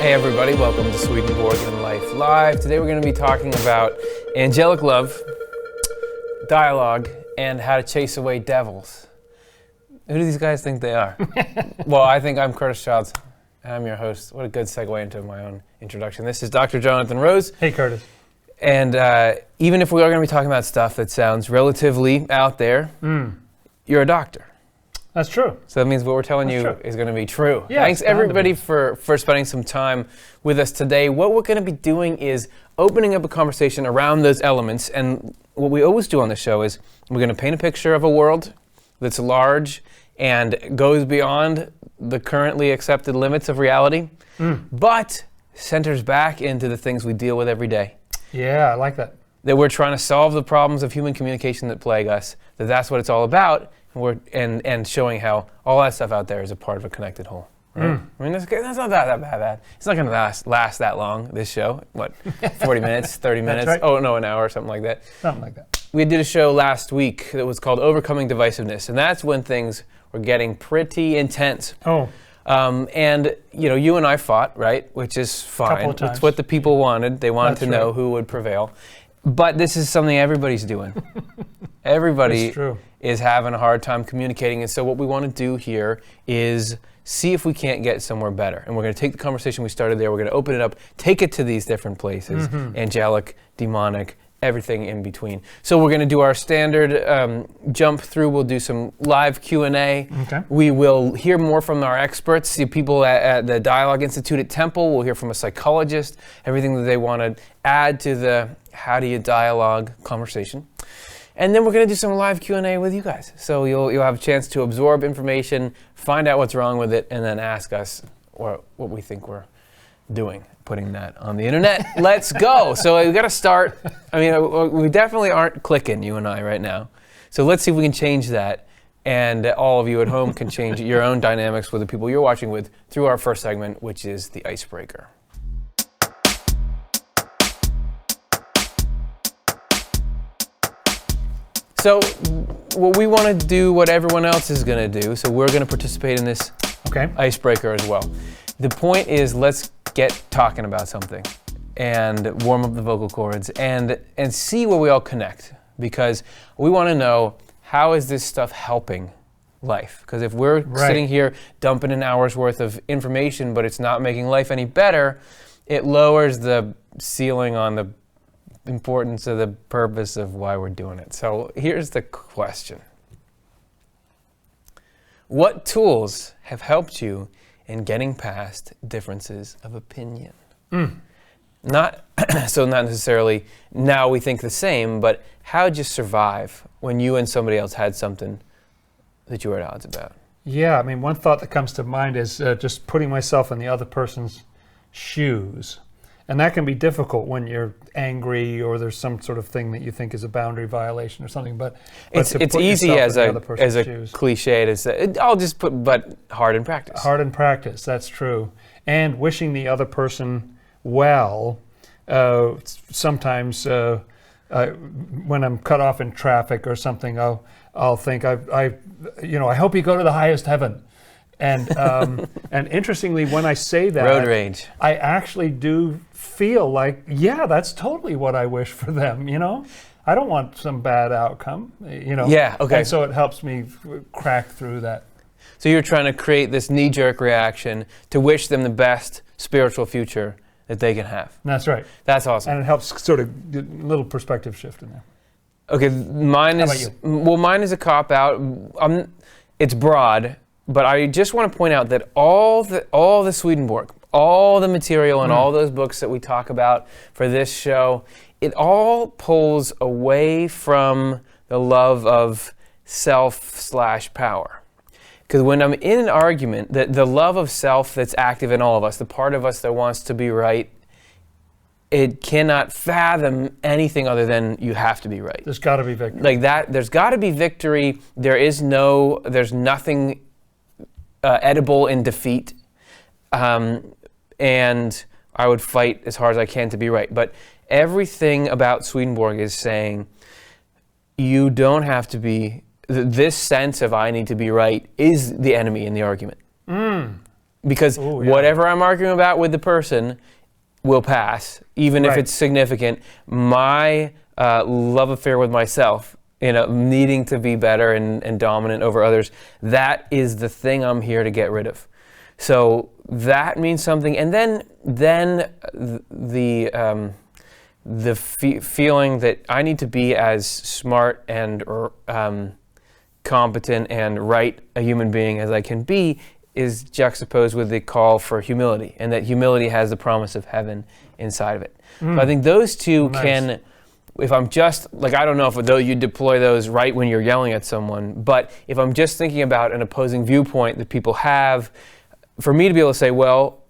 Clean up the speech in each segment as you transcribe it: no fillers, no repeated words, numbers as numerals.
Hey everybody, welcome to Swedenborgian Life Live. Today we're going to be talking about angelic love, dialogue, and how to chase away devils. Who do these guys think they are? Well, I think I'm Curtis Childs, and I'm your host. What a good segue into my own introduction. This is Dr. Jonathan Rose. Hey Curtis. And even if we are going to be talking about stuff that sounds relatively out there, you're a doctor. That's true. So that means what we're telling you is going to be true. Yeah, Thanks everybody for spending some time with us today. What we're going to be doing is opening up a conversation around those elements. And what we always do on the show is we're going to paint a picture of a world that's large and goes beyond the currently accepted limits of reality, but centers back into the things we deal with every day. Yeah, I like that. That we're trying to solve the problems of human communication that plague us, that's what it's all about. And showing how all that stuff out there is a part of a connected whole. Right? I mean, that's not that bad. It's not going to last that long, this show. What, 40 minutes, 30 minutes? Right. Oh, no, an hour, something like that. Something like that. We did a show last week that was called Overcoming Divisiveness, and that's when things were getting pretty intense. Oh. And, you know, you and I fought, right? Which is fine. Couple of times. It's what the people wanted. They wanted to know who would prevail. But this is something everybody's doing. Everybody is having a hard time communicating. And so what we want to do here is see if we can't get somewhere better. And we're going to take the conversation we started there, we're going to open it up, take it to these different places, angelic, demonic, everything in between. So we're going to do our standard jump through. We'll do some live Q&A. Okay. We will hear more from our experts, the people at the Dialogue Institute at Temple. We'll hear from a psychologist, everything that they want to add to the how do you dialogue conversation. And then we're going to do some live Q&A with you guys. So you'll have a chance to absorb information, find out what's wrong with it, and then ask us what we think we're doing, putting that on the internet. Let's go. So we've got to start. I mean, we definitely aren't clicking, you and I, right now. So let's see if we can change that. And all of you at home can change your own dynamics with the people you're watching with through our first segment, which is the Icebreaker. So what we want to do, what everyone else is going to do, so we're going to participate in this Icebreaker as well. The point is, let's get talking about something and warm up the vocal cords and see where we all connect, because we want to know, how is this stuff helping life? Because if we're sitting here dumping an hour's worth of information, but it's not making life any better, it lowers the ceiling on the importance of the purpose of why we're doing it. So here's the question. What tools have helped you in getting past differences of opinion? Not necessarily now we think the same, but how'd you survive when you and somebody else had something that you were at odds about? Yeah, I mean, one thought that comes to mind is just putting myself in the other person's shoes. And that can be difficult when you're angry or there's some sort of thing that you think is a boundary violation or something. But it's easy as a cliche to say. I'll just put, but hard in practice. Hard in practice, that's true. And wishing the other person well. Sometimes when I'm cut off in traffic or something, I'll think I hope you go to the highest heaven. And and interestingly, when I say that, road rage, I actually do feel like, yeah, that's totally what I wish for them. You know, I don't want some bad outcome. You know. Yeah. Okay. And so it helps me crack through that. So you're trying to create this knee-jerk reaction to wish them the best spiritual future that they can have. That's right. That's awesome. And it helps sort of a little perspective shift in there. Okay, mine is a cop-out. It's broad. But I just want to point out that all the Swedenborg, all the material and all those books that we talk about for this show, it all pulls away from the love of self/power. Because when I'm in an argument, the love of self that's active in all of us, the part of us that wants to be right, it cannot fathom anything other than you have to be right. There's got to be victory. Like that, there's got to be victory. There's nothing edible in defeat, and I would fight as hard as I can to be right. But everything about Swedenborg is saying you don't have to be, this sense of I need to be right is the enemy in the argument. Because whatever I'm arguing about with the person will pass, even if it's significant. My love affair with myself, needing to be better and dominant over others, that is the thing I'm here to get rid of. So that means something. And then the feeling that I need to be as smart and competent and right a human being as I can be is juxtaposed with the call for humility, and that humility has the promise of heaven inside of it. So I think those two can, if I'm just, I don't know if you deploy those right when you're yelling at someone, but if I'm just thinking about an opposing viewpoint that people have, for me to be able to say, well,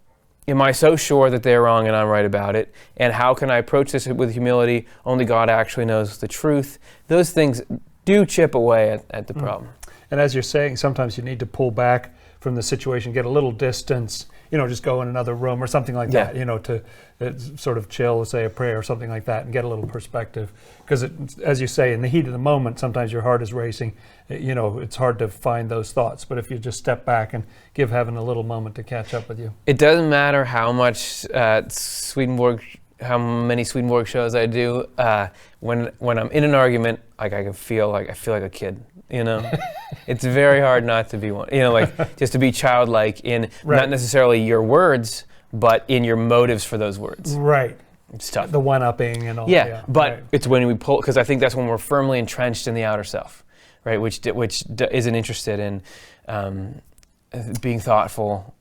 am I so sure that they're wrong and I'm right about it? And how can I approach this with humility? Only God actually knows the truth. Those things do chip away at the problem. And as you're saying, sometimes you need to pull back from the situation, get a little distance, just go in another room or something like that, to sort of chill, say a prayer or something like that, and get a little perspective. Because as you say, in the heat of the moment, sometimes your heart is racing. It's hard to find those thoughts. But if you just step back and give heaven a little moment to catch up with you. It doesn't matter how much how many Swedenborg shows I do. When I'm in an argument, I feel like a kid. It's very hard not to be one. Just to be childlike in not necessarily your words, but in your motives for those words. Right. It's tough. The one-upping and all. Yeah, but it's when we pull, because I think that's when we're firmly entrenched in the outer self, right? Which isn't interested in being thoughtful.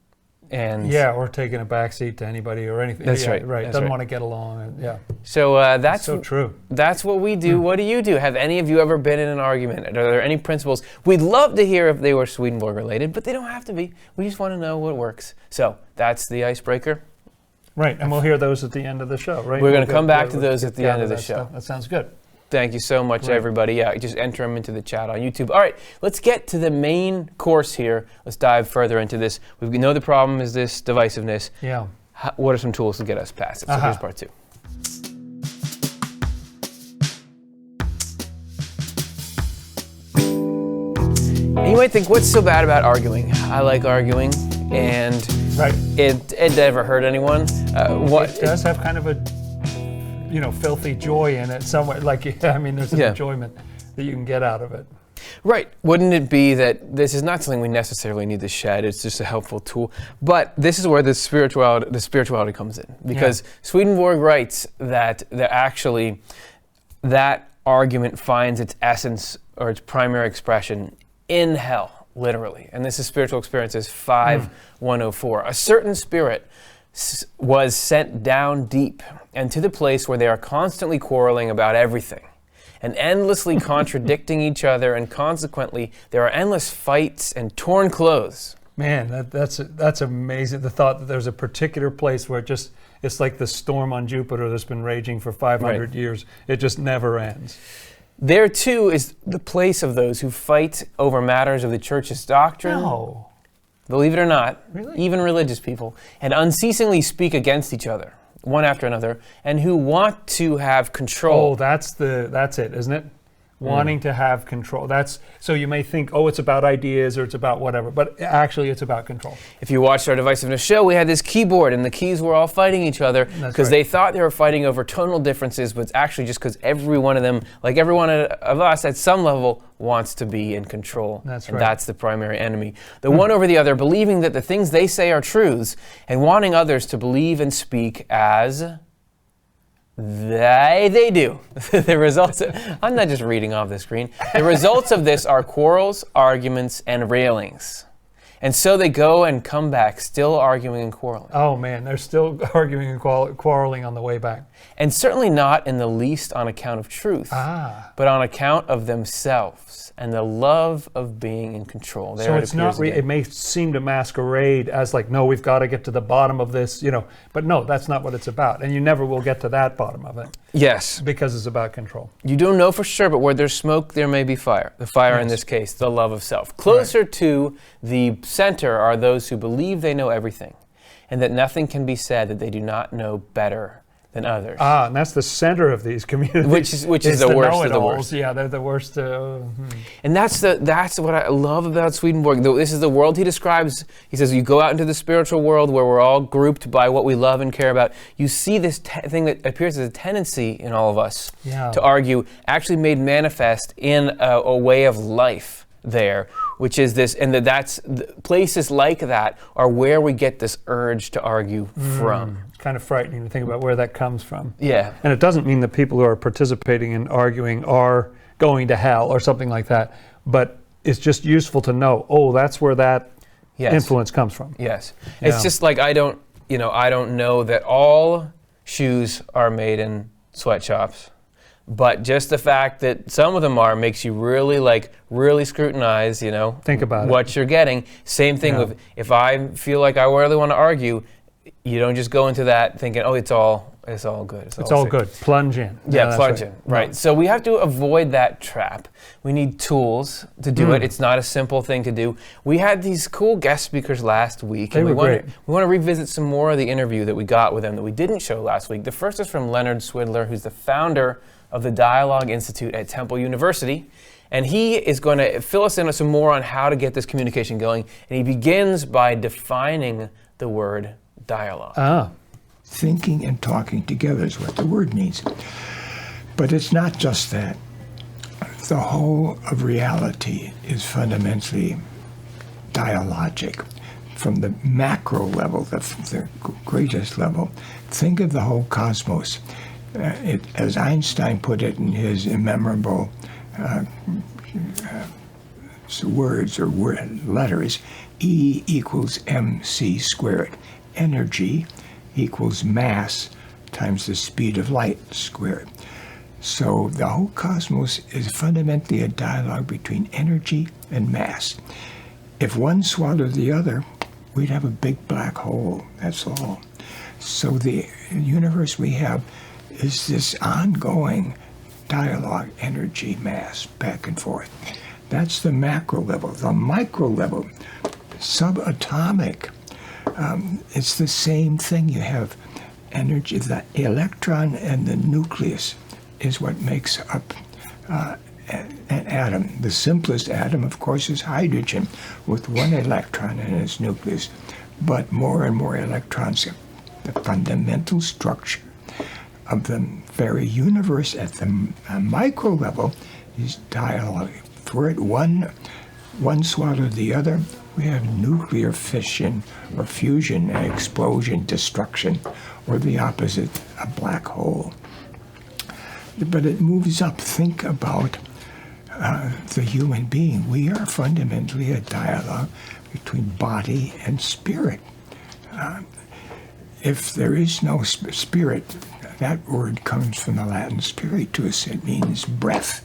And or taking a backseat to anybody or anything. That's right. Right. Doesn't want to get along. So that's so true. That's what we do. What do you do? Have any of you ever been in an argument? Are there any principles? We'd love to hear if they were Swedenborg related, but they don't have to be. We just want to know what works. So that's the icebreaker. Right, and we'll hear those at the end of the show, right? We're going to come back to those at the end of the show. Stuff. That sounds good. Thank you so much, everybody. Yeah, just enter them into the chat on YouTube. All right, let's get to the main course here. Let's dive further into this. We know the problem is this divisiveness. Yeah. What are some tools to get us past it? So here's part 2. And you might think, what's so bad about arguing? I like arguing, and it never hurt anyone. It does have kind of a filthy joy in it somewhere. There's an enjoyment that you can get out of it. Right. Wouldn't it be that this is not something we necessarily need to shed, it's just a helpful tool. But this is where the spirituality comes in. Because Swedenborg writes that that argument finds its essence or its primary expression in hell, literally. And this is Spiritual Experiences 5:104. A certain spirit was sent down deep and to the place where they are constantly quarreling about everything and endlessly contradicting each other, and consequently there are endless fights and torn clothes. Man, that's amazing. The thought that there's a particular place where it's like the storm on Jupiter that's been raging for 500 years. It just never ends. There too is the place of those who fight over matters of the church's doctrine. No. Believe it or not, really? Even religious people, and unceasingly speak against each other, one after another, and who want to have control. Oh, that's it, isn't it? Wanting to have control. So you may think, it's about ideas or it's about whatever, but actually it's about control. If you watched our divisiveness show, we had this keyboard and the keys were all fighting each other because they thought they were fighting over tonal differences, but it's actually just because every one of them, like every one of us at some level, wants to be in control. That's and that's the primary enemy. The one over the other, believing that the things they say are truths and wanting others to believe and speak as they do. The results, I'm not just reading off the screen. The results of this are quarrels, arguments, and railings. And so they go and come back, still arguing and quarreling. Oh man, they're still arguing and quarreling on the way back. And certainly not in the least on account of truth, but on account of themselves and the love of being in control. So it's not, it may seem to masquerade as like, no, we've got to get to the bottom of this, but no, that's not what it's about. And you never will get to that bottom of it. Yes. Because it's about control. You don't know for sure, but where there's smoke, there may be fire. The fire in this case, the love of self. Closer to the center are those who believe they know everything and that nothing can be said that they do not know better than others. And that's the center of these communities. Which is the worst of the worst. Yeah, they're the worst. And that's what I love about Swedenborg. This is the world he describes. He says, you go out into the spiritual world where we're all grouped by what we love and care about. You see this thing that appears as a tendency in all of us to argue, actually made manifest in a way of life there, which is this, and that's places like that are where we get this urge to argue from. Kind of frightening to think about where that comes from. Yeah. And it doesn't mean that people who are participating in arguing are going to hell or something like that, but it's just useful to know, that's where that influence comes from. Yes. Yeah. It's just like I don't know that all shoes are made in sweatshops. But just the fact that some of them are makes you really scrutinize, think about what you're getting. Same thing with if I feel like I really want to argue, you don't just go into that thinking, it's all good. It's all good. Plunge in. Yeah, plunge in. Right. So we have to avoid that trap. We need tools to do it. It's not a simple thing to do. We had these cool guest speakers last week. They were great. We want to revisit some more of the interview that we got with them that we didn't show last week. The first is from Leonard Swindler, who's the founder of the Dialogue Institute at Temple University. And he is going to fill us in some more on how to get this communication going. And he begins by defining the word dialogue. Thinking and talking together is what the word means. But it's not just that. The whole of reality is fundamentally dialogic. From the macro level, the greatest level, think of the whole cosmos. As Einstein put it in his immemorable words or letters, E equals mc squared. Energy equals mass times the speed of light squared. So the whole cosmos is fundamentally a dialogue between energy and mass. If one swallowed the other, we'd have a big black hole, that's all. So the universe we have is this ongoing dialogue, energy, mass, back and forth. That's the macro level. The micro level, subatomic, it's the same thing. You have energy. The electron and the nucleus is what makes up an atom. The simplest atom, of course, is hydrogen with one electron in its nucleus, but more and more electrons. The fundamental structure of the very universe at the micro level is dialogue. For it one swallowed the other, we have nuclear fission or fusion, explosion, destruction, or the opposite, a black hole. But it moves up. Think about the human being. We are fundamentally a dialogue between body and spirit. If there is no spirit, that word comes from the Latin spiritus. It means breath.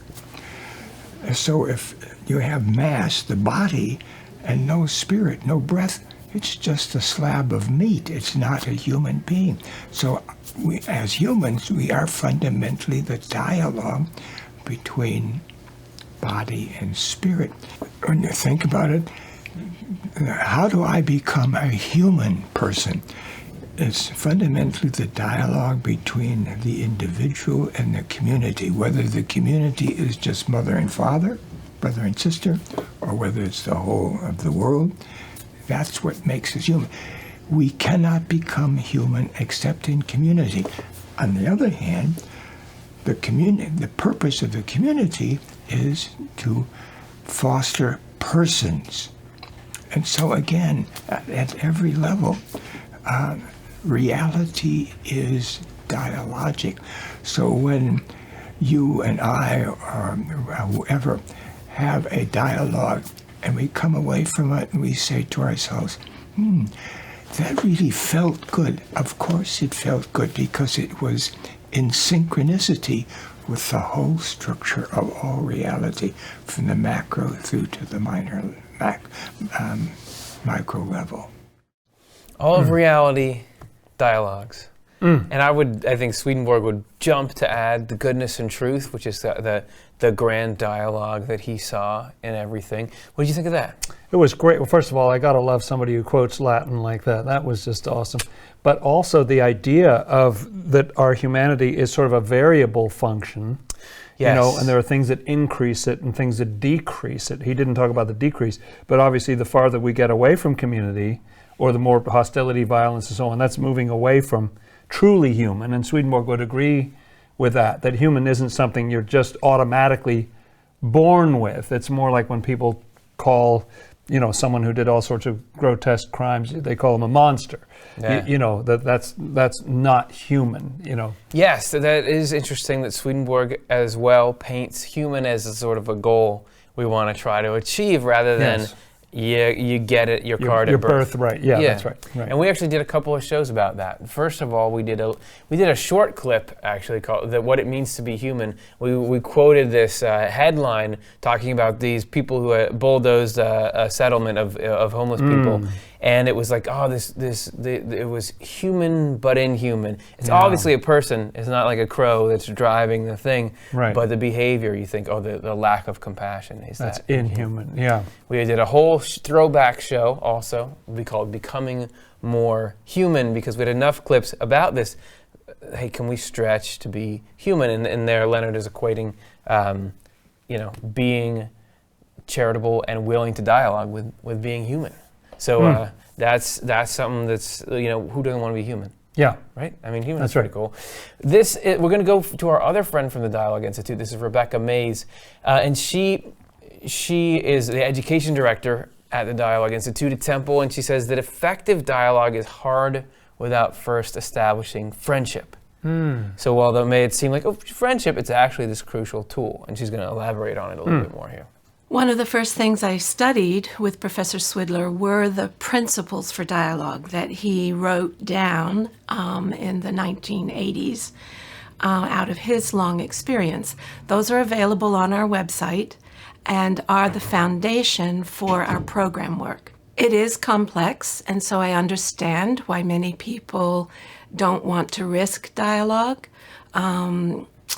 So if you have mass, the body, and no spirit, no breath, it's just a slab of meat. It's not a human being. So we, as humans, we are fundamentally the dialogue between body and spirit. When you think about it, how do I become a human person? It's fundamentally the dialogue between the individual and the community, whether the community is just mother and father, brother and sister, or whether it's the whole of the world. That's what makes us human. We cannot become human except in community. On the other hand, the purpose of the community is to foster persons. And so again, at every level, reality is dialogic. So when you and I or whoever have a dialogue and we come away from it and we say to ourselves, that really felt good. Of course it felt good because it was in synchronicity with the whole structure of all reality, from the macro through to the micro level. All of reality dialogues. And I think Swedenborg would jump to add the goodness and truth, which is the grand dialogue that he saw in everything. What did you think of that? It was great. Well, first of all, I got to love somebody who quotes Latin like that. That was just awesome. But also the idea of that our humanity is sort of a variable function. Yes. You know, and there are things that increase it and things that decrease it. He didn't talk about the decrease, but obviously the farther we get away from community, or the more hostility, violence, and so on, that's moving away from truly human. And Swedenborg would agree with that human isn't something you're just automatically born with. It's more like when people call, you know, someone who did all sorts of grotesque crimes, they call them a monster. Yeah. You know, that's not human, you know. Yes, that is interesting that Swedenborg as well paints human as a sort of a goal we want to try to achieve, rather than Yes. you get it, your card your at birth. birthright. Yeah, that's right. And we actually did a couple of shows about that. First of all, we did a short clip actually called "What It Means to Be Human." We quoted this headline talking about these people who bulldozed a settlement of homeless people, and it was like, oh, it was human but inhuman. It's obviously a person. It's not like a crow that's driving the thing, Right. but the behavior. You think, oh, the lack of compassion is That's that inhuman. Yeah. We did a whole throwback show also, we called Becoming More Human, because we had enough clips about this. Hey, can we stretch to be human? And there Leonard is equating, being charitable and willing to dialogue with being human. So that's something that's, who doesn't want to be human? Yeah. Right? I mean, human That's is pretty right. cool. We're going to go to our other friend from the Dialogue Institute. This is Rebecca Mays, and she is the education director at the Dialogue Institute at Temple, and she says that effective dialogue is hard without first establishing friendship. So while that may seem like, friendship, it's actually this crucial tool, and she's going to elaborate on it a little bit more here. One of the first things I studied with Professor Swidler were the principles for dialogue that he wrote down in the 1980s out of his long experience. Those are available on our website and are the foundation for our program work. It is complex, and so I understand why many people don't want to risk dialogue.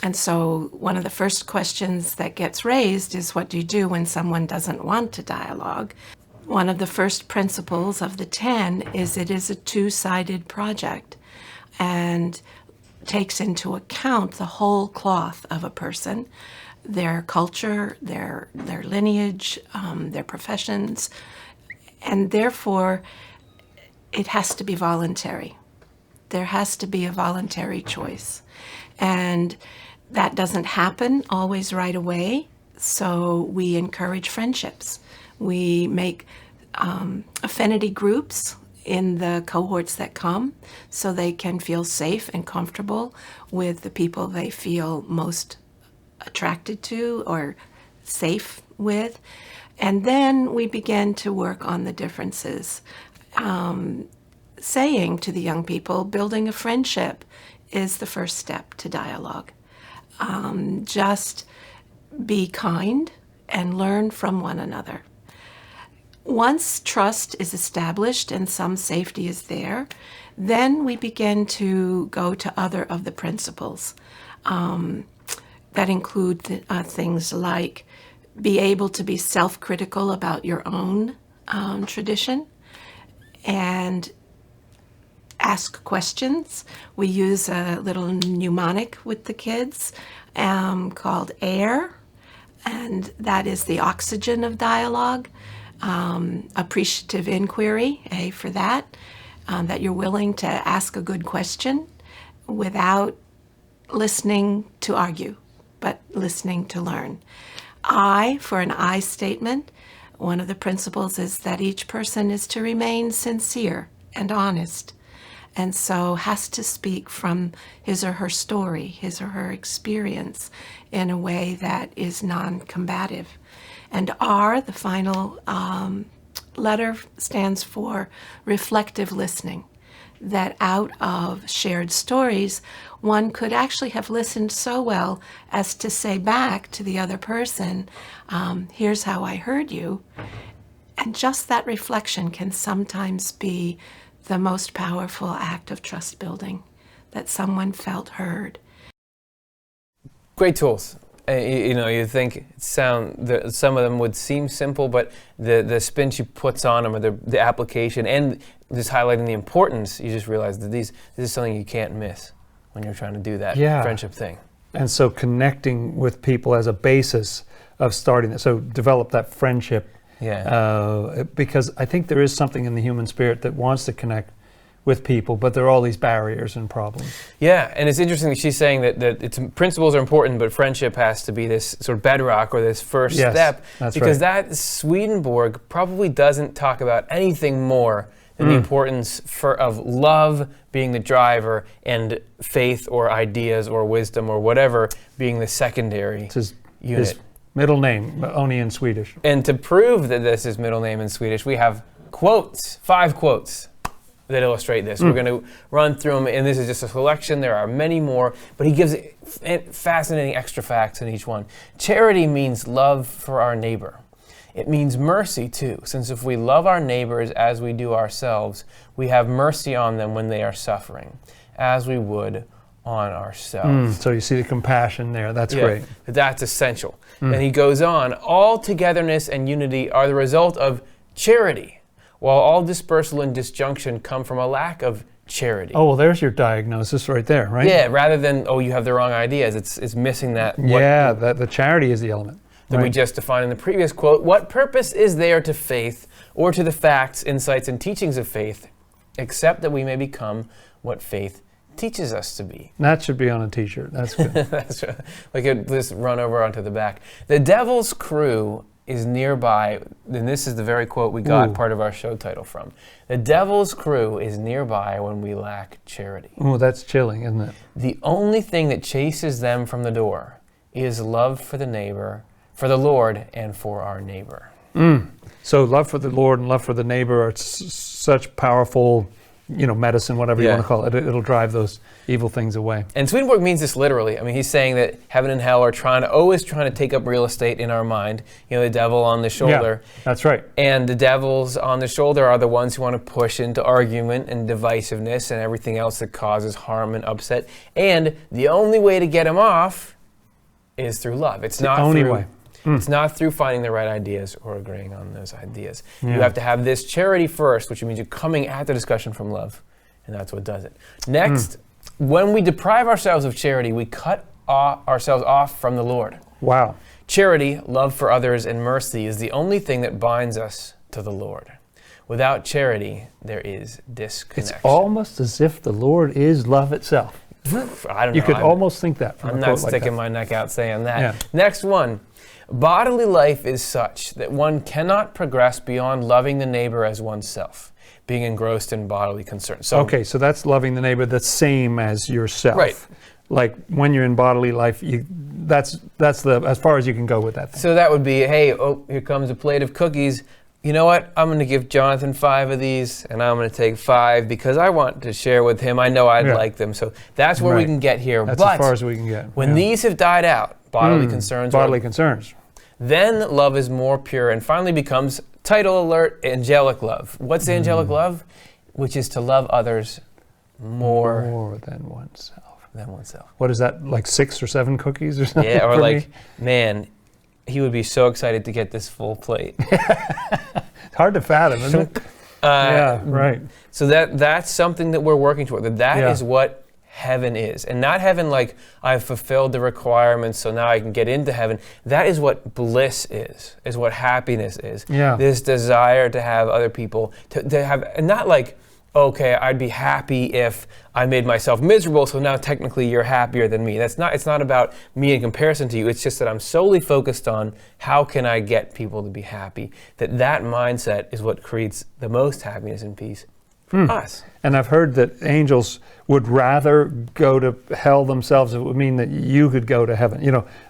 And so one of the first questions that gets raised is, what do you do when someone doesn't want to dialogue? One of the first principles of the 10 is it is a two-sided project and takes into account the whole cloth of a person, their culture, their lineage, their professions, and therefore it has to be voluntary. There has to be a voluntary choice. And that doesn't happen always right away, so we encourage friendships. We make affinity groups in the cohorts that come so they can feel safe and comfortable with the people they feel most attracted to or safe with. And then we begin to work on the differences. Saying to the young people, building a friendship is the first step to dialogue. Just be kind and learn from one another. Once trust is established and some safety is there, then we begin to go to other of the principles that include things like be able to be self-critical about your own tradition and ask questions. We use a little mnemonic with the kids called AIR, and that is the oxygen of dialogue. Appreciative inquiry, A for that, that you're willing to ask a good question without listening to argue, but listening to learn. I for an I statement. One of the principles is that each person is to remain sincere and honest, and so has to speak from his or her story, his or her experience, in a way that is non-combative. And R, the final letter, stands for reflective listening, that out of shared stories, one could actually have listened so well as to say back to the other person, here's how I heard you. And just that reflection can sometimes be the most powerful act of trust building that someone felt heard. Great tools. You think some of them would seem simple, but the spin she puts on them, or the application, and just highlighting the importance, you just realize that this is something you can't miss when you're trying to do that friendship thing. And so connecting with people as a basis of starting it. So develop that friendship. Because I think there is something in the human spirit that wants to connect with people, but there are all these barriers and problems. Yeah, and it's interesting that she's saying that principles are important, but friendship has to be this sort of bedrock or this first step. That's because right. that Swedenborg probably doesn't talk about anything more than the importance of love being the driver and faith or ideas or wisdom or whatever being the secondary unit. His middle name, only in Swedish. And to prove that this is middle name in Swedish, we have quotes, 5 quotes that illustrate this. We're going to run through them, and this is just a selection. There are many more, but he gives fascinating extra facts in each one. Charity means love for our neighbor. It means mercy too, since if we love our neighbors as we do ourselves, we have mercy on them when they are suffering, as we would on ourselves. So you see the compassion there. That's great. That's essential. And he goes on, all togetherness and unity are the result of charity, while all dispersal and disjunction come from a lack of charity. Oh, well, there's your diagnosis right there, right? Yeah, rather than, you have the wrong ideas, it's missing that. The charity is the element. That we just defined in the previous quote. What purpose is there to faith or to the facts, insights, and teachings of faith, except that we may become what faith teaches us to be? That should be on a t-shirt. That's good. That's right. Just run over onto the back. The devil's crew is nearby, and this is the very quote we got part of our show title from. The devil's crew is nearby when we lack charity. Oh, that's chilling, isn't it? The only thing that chases them from the door is love for the neighbor, for the Lord, and for our neighbor. So love for the Lord and love for the neighbor are such powerful, medicine, whatever you want to call it. It'll drive those evil things away. And Swedenborg means this literally. I mean, he's saying that heaven and hell are always trying to take up real estate in our mind. The devil on the shoulder. Yeah, that's right. And the devils on the shoulder are the ones who want to push into argument and divisiveness and everything else that causes harm and upset. And the only way to get him off is through love. It's not the only way. It's not through finding the right ideas or agreeing on those ideas. You have to have this charity first, which means you're coming at the discussion from love, and that's what does it. Next, when we deprive ourselves of charity, we cut ourselves off from the Lord. Wow. Charity, love for others, and mercy is the only thing that binds us to the Lord. Without charity, there is disconnection. It's almost as if the Lord is love itself. I don't know. You could almost think that from I'm a not quote like sticking that. my neck out saying that. Yeah. Next one. Bodily life is such that one cannot progress beyond loving the neighbor as oneself, being engrossed in bodily concerns. So, okay, so that's loving the neighbor the same as yourself. Right. Like when you're in bodily life, that's as far as you can go with that thing. So that would be, hey, here comes a plate of cookies. You know what? I'm going to give Jonathan 5 of these, and I'm going to take 5 because I want to share with him. I know I'd like them. So that's where we can get here. That's but as far as we can get. When these have died out, bodily concerns, then love is more pure and finally becomes, title alert, angelic love. What's the angelic love? Which is to love others more than oneself. What is that, like 6 or 7 cookies or something? Yeah, or like, man, he would be so excited to get this full plate. It's hard to fathom, isn't it? Yeah, right. So that's something that we're working toward. That is what heaven is. And not heaven like I've fulfilled the requirements so now I can get into heaven. That is what bliss is what happiness is. Yeah. This desire to have other people, to have, and not like, okay, I'd be happy if I made myself miserable, so now technically you're happier than me. It's not about me in comparison to you. It's just that I'm solely focused on how can I get people to be happy. That mindset is what creates the most happiness and peace for us. And I've heard that angels would rather go to hell themselves. It would mean that you could go to heaven.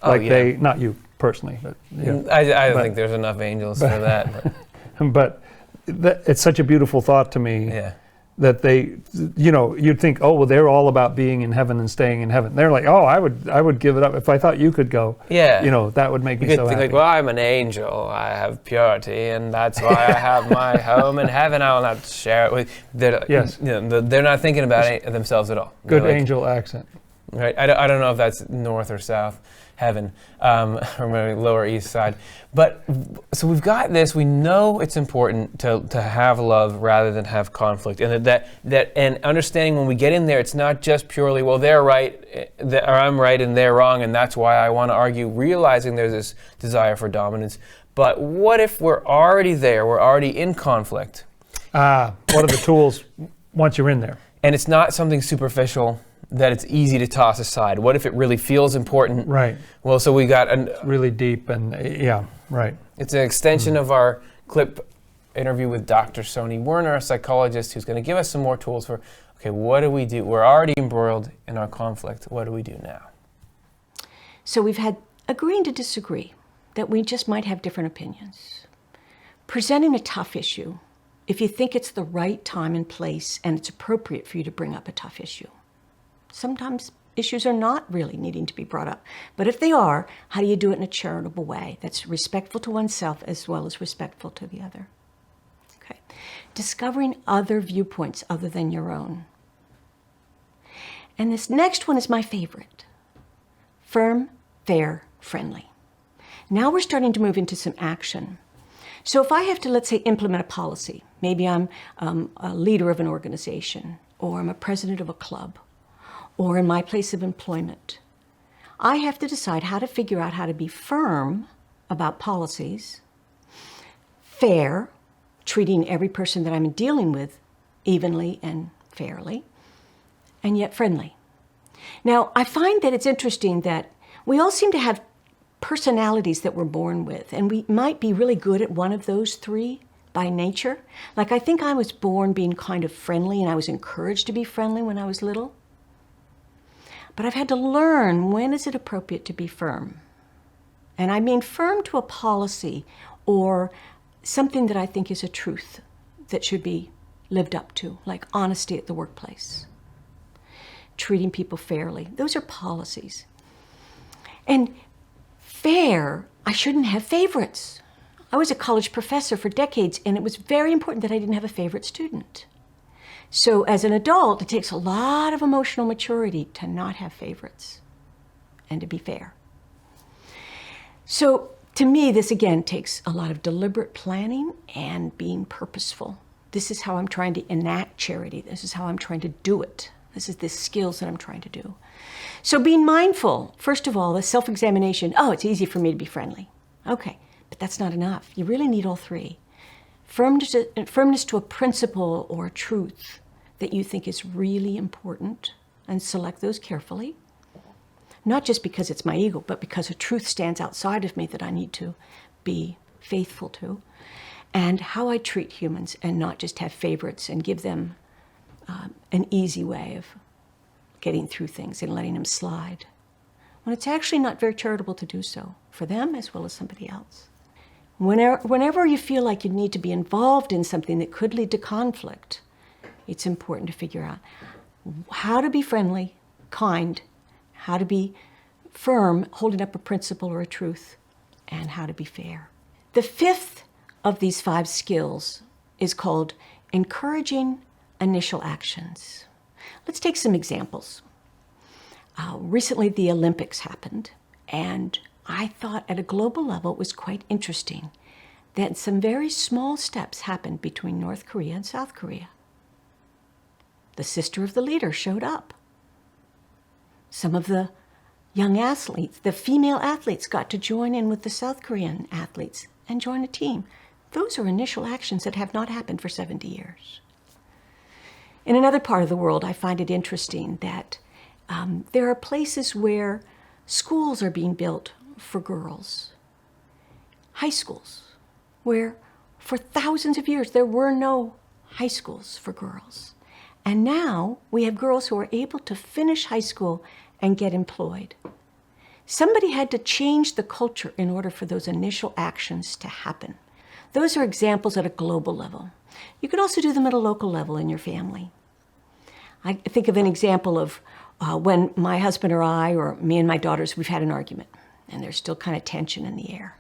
They, not you personally, but I don't think there's enough angels for that. But it's such a beautiful thought to me. Yeah. that they, you'd think, oh, well, they're all about being in heaven and staying in heaven. They're like, oh, I would give it up if I thought you could go. Yeah. That would make me You so could think happy. like, well, I'm an angel. I have purity, and that's why I have my home in heaven. I will not share it with. Yes. They're not thinking about it themselves at all. Good They're like, angel accent. Right. I don't know if that's north or south heaven, or maybe lower east side. But so we've got this. We know it's important to have love rather than have conflict, and that and understanding when we get in there, it's not just purely, well, they're right, or I'm right and they're wrong, and that's why I want to argue. Realizing there's this desire for dominance. But what if we're already there? We're already in conflict. What are the tools once you're in there? And it's not something superficial that it's easy to toss aside. What if it really feels important? Right. Well, so we got Really deep and right. It's an extension of our clip interview with Dr. Soni Werner, a psychologist, who's going to give us some more tools for, okay, what do we do? We're already embroiled in our conflict. What do we do now? So we've had agreeing to disagree, that we just might have different opinions. Presenting a tough issue, if you think it's the right time and place and it's appropriate for you to bring up a tough issue. Sometimes issues are not really needing to be brought up. But if they are, how do you do it in a charitable way that's respectful to oneself as well as respectful to the other? Okay. Discovering other viewpoints other than your own. And this next one is my favorite. Firm, fair, friendly. Now we're starting to move into some action. So if I have to, let's say, implement a policy, maybe I'm a leader of an organization, or I'm a president of a club, or in my place of employment, I have to decide how to figure out how to be firm about policies, fair, treating every person that I'm dealing with evenly and fairly, and yet friendly. Now, I find that it's interesting that we all seem to have personalities that we're born with, and we might be really good at one of those three by nature. Like, I think I was born being kind of friendly, and I was encouraged to be friendly when I was little. But I've had to learn, when is it appropriate to be firm? And I mean firm to a policy or something that I think is a truth that should be lived up to, like honesty at the workplace, treating people fairly. Those are policies. And fair, I shouldn't have favorites. I was a college professor for decades, and it was very important that I didn't have a favorite student. So as an adult, it takes a lot of emotional maturity to not have favorites and to be fair. So to me, this again takes a lot of deliberate planning and being purposeful. This is how I'm trying to enact charity. This is how I'm trying to do it. This is the skills that I'm trying to do. So being mindful, first of all, the self-examination. Oh, it's easy for me to be friendly. Okay, but that's not enough. You really need all three. Firmness to a principle or a truth that you think is really important, and select those carefully. Not just because it's my ego, but because a truth stands outside of me that I need to be faithful to. And how I treat humans, and not just have favorites and give them an easy way of getting through things and letting them slide, when it's actually not very charitable to do so, for them as well as somebody else. Whenever you feel like you need to be involved in something that could lead to conflict, it's important to figure out how to be friendly, kind, how to be firm, holding up a principle or a truth, and how to be fair. The fifth of these 5 skills is called encouraging initial actions. Let's take some examples. Recently, the Olympics happened, and I thought at a global level it was quite interesting that some very small steps happened between North Korea and South Korea. The sister of the leader showed up. Some of the young athletes, the female athletes, got to join in with the South Korean athletes and join a team. Those are initial actions that have not happened for 70 years. In another part of the world, I find it interesting that there are places where schools are being built for girls, high schools, where for thousands of years there were no high schools for girls. And now we have girls who are able to finish high school and get employed. Somebody had to change the culture in order for those initial actions to happen. Those are examples at a global level. You can also do them at a local level in your family. I think of an example of when my husband or I, or me and my daughters, we've had an argument, and there's still kind of tension in the air.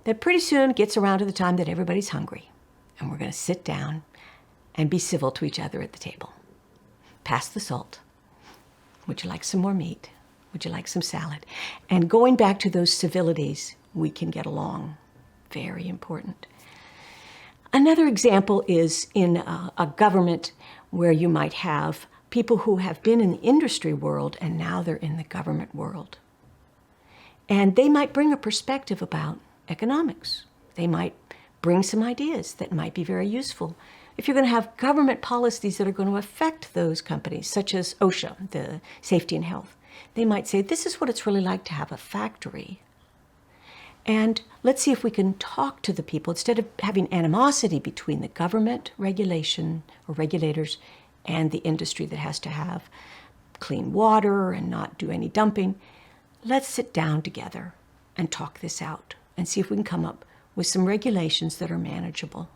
That pretty soon gets around to the time that everybody's hungry, and we're going to sit down and be civil to each other at the table. Pass the salt. Would you like some more meat? Would you like some salad? And going back to those civilities, we can get along. Very important. Another example is in a government where you might have people who have been in the industry world and now they're in the government world. And they might bring a perspective about economics. They might bring some ideas that might be very useful. If you're going to have government policies that are going to affect those companies, such as OSHA, the safety and health, they might say, this is what it's really like to have a factory. And let's see if we can talk to the people instead of having animosity between the government regulation or regulators and the industry that has to have clean water and not do any dumping. Let's sit down together and talk this out and see if we can come up with some regulations that are manageable.